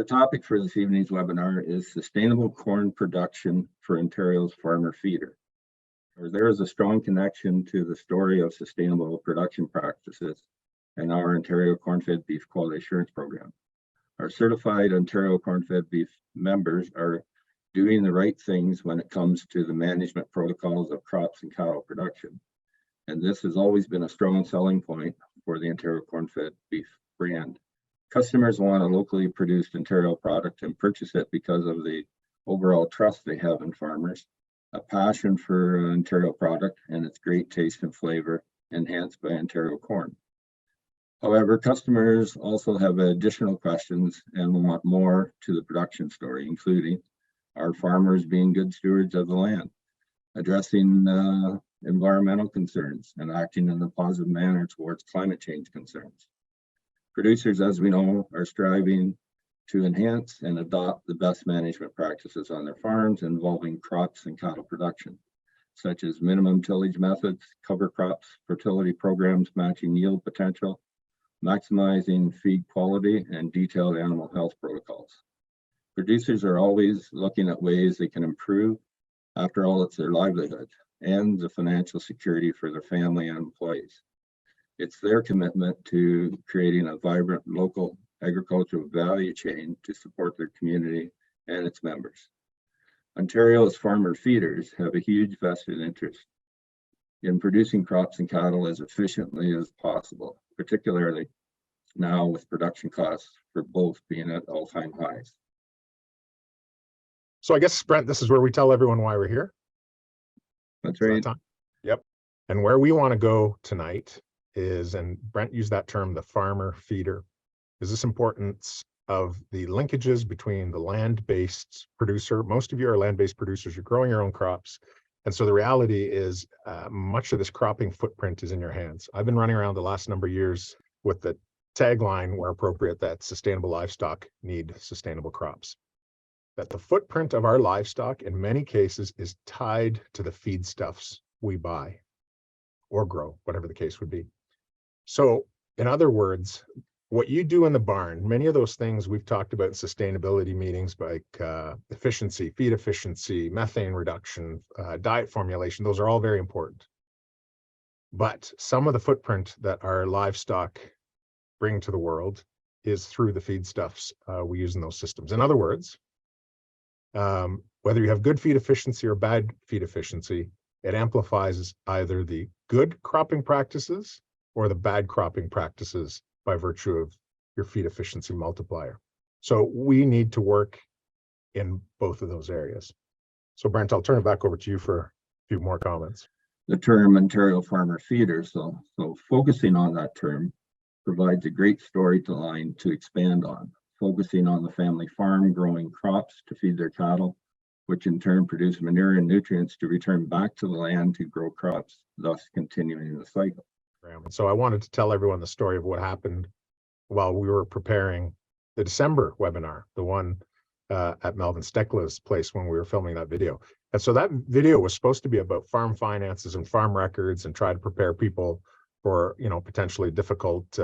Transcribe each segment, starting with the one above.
topic for this evening's webinar is sustainable corn production for Ontario's farmer feeder. There is a strong connection to the story of sustainable production practices and our Ontario Corn-Fed Beef Quality Assurance Program. Our certified Ontario Corn-Fed Beef members are doing the right things when it comes to the management protocols of crops and cattle production. And this has always been a strong selling point for the Ontario Corn-Fed Beef brand. Customers want a locally produced Ontario product and purchase it because of the overall trust they have in farmers, a passion for an Ontario product and its great taste and flavor enhanced by Ontario corn. However, customers also have additional questions and want more to the production story, including are farmers being good stewards of the land, addressing environmental concerns, and acting in a positive manner towards climate change concerns. Producers, as we know, are striving to enhance and adopt the best management practices on their farms involving crops and cattle production, such as minimum tillage methods, cover crops, fertility programs matching yield potential, maximizing feed quality, and detailed animal health protocols. Producers are always looking at ways they can improve. After all, it's their livelihood and the financial security for their family and employees. It's their commitment to creating a vibrant local agricultural value chain to support their community and its members. Ontario's farmer feeders have a huge vested interest in producing crops and cattle as efficiently as possible, particularly now with production costs for both being at all-time highs. So I guess, Brent, this is where we tell everyone why we're here. That's right. Yep. And where we want to go tonight is, and Brent used that term, the farmer feeder, is this importance of the linkages between the land-based producer. Most of you are land-based producers, you're growing your own crops. And so the reality is much of this cropping footprint is in your hands. I've been running around the last number of years with the tagline, where appropriate, that sustainable livestock need sustainable crops. That the footprint of our livestock in many cases is tied to the feedstuffs we buy or grow, whatever the case would be. So in other words, what you do in the barn, many of those things we've talked about in sustainability meetings, like efficiency, feed efficiency, methane reduction, diet formulation, those are all very important. But some of the footprint that our livestock bring to the world is through the feedstuffs we use in those systems. In other words, whether you have good feed efficiency or bad feed efficiency, it amplifies either the good cropping practices or the bad cropping practices by virtue of your feed efficiency multiplier. So we need to work in both of those areas. So Brent, I'll turn it back over to you for a few more comments. The term Ontario farmer feeder, so focusing on that term provides a great storyline to expand on, focusing on the family farm growing crops to feed their cattle, which in turn produce manure and nutrients to return back to the land to grow crops, thus continuing the cycle. So I wanted to tell everyone the story of what happened while we were preparing the December webinar, the one at Melvin Stekla's place when we were filming that video. And so that video was supposed to be about farm finances and farm records and try to prepare people for, potentially difficult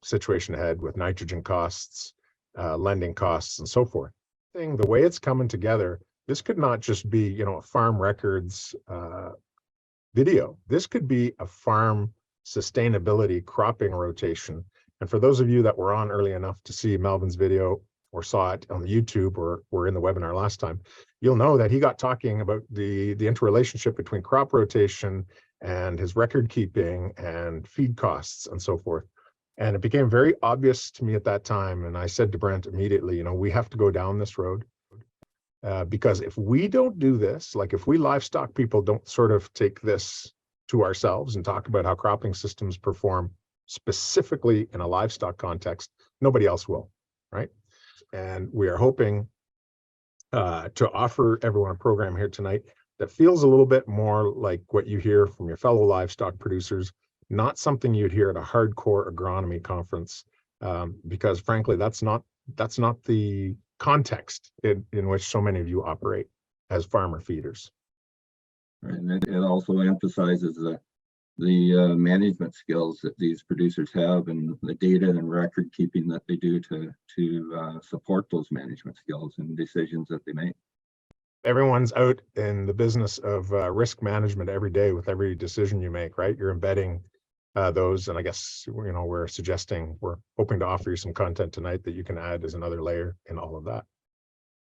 situation ahead with nitrogen costs, lending costs, and so forth. The way it's coming together, this could not just be, a farm records video. This could be a farm sustainability cropping rotation. And for those of you that were on early enough to see Melvin's video or saw it on the YouTube or were in the webinar last time, you'll know that he got talking about the interrelationship between crop rotation and his record keeping and feed costs and so forth. And it became very obvious to me at that time. And I said to Brent immediately, we have to go down this road because if we don't do this, like if we livestock people don't sort of take this to ourselves and talk about how cropping systems perform specifically in a livestock context, nobody else will, right? And we are hoping to offer everyone a program here tonight that feels a little bit more like what you hear from your fellow livestock producers, not something you'd hear at a hardcore agronomy conference, because frankly, that's not the context in which so many of you operate as farmer feeders. And it also emphasizes the management skills that these producers have and the data and record keeping that they do to support those management skills and decisions that they make. Everyone's out in the business of risk management every day with every decision you make, right? You're embedding those, and I guess, we're hoping to offer you some content tonight that you can add as another layer in all of that.